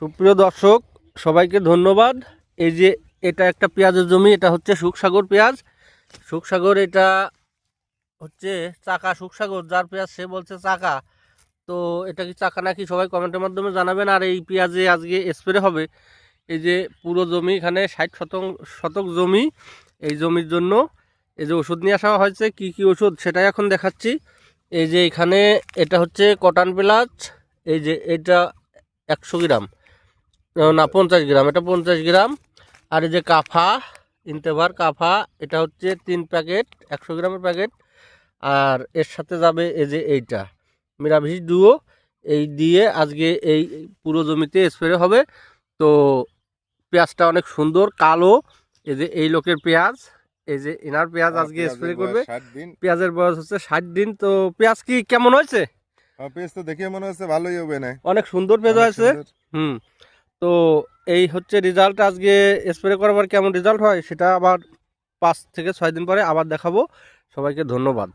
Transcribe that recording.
সুপ্রিয় দর্শক সবাইকে ধন্যবাদ। এই যে এটা একটা পেঁয়াজের জমি, এটা হচ্ছে সুখসাগর পেঁয়াজ। সুখসাগর এটা হচ্ছে চাকা সুখসাগর, যার পেঁয়াজ সে বলছে চাকা। তো এটা কি চাকা নাকি সবাই কমেন্টের মাধ্যমে জানাবেন। আর এই পেঁয়াজে আজকে স্প্রে হবে। এই যে পুরো জমি, এখানে 60 শতক জমি। এই জমির জন্য এই যে ওষুধ নিয়ে আসা হয়েছে, কি কি ওষুধ সেটাই এখন দেখাচ্ছি। এই যে এখানে এটা হচ্ছে কটন প্লাস, এই যে এটা 100 গ্রাম, না 50 গ্রাম, এটা 50 গ্রাম। আর এই যে কাফা, ইনতেভার কাফা, এটা হচ্ছে 3 প্যাকেট, 100 গ্রামের প্যাকেট। আর এর সাথে যাবে এই যে এইটা মিরাভিস ডুও। এই দিয়ে আজকে এই পুরো জমিতে স্প্রে হবে। তো পেঁয়াজটা অনেক সুন্দর কালো। এই যে এই লোকের পেঁয়াজ, এই যে এনার পেঁয়াজ আজকে স্প্রে করবে। পেঁয়াজের বয়স হচ্ছে 60 দিন। তো পেঁয়াজ কি কেমন হয়েছে? পেঁয়াজ তো দেখে মনে হচ্ছে ভালোই হবে, না অনেক সুন্দর পেঁয়াজ হয়েছে। তো এই হচ্ছে রেজাল্ট। আজকে স্প্রে করার কেমন রেজাল্ট হয় সেটা আবার 5 থেকে 6 দিন পরে আবার দেখাবো। সবাইকে ধন্যবাদ।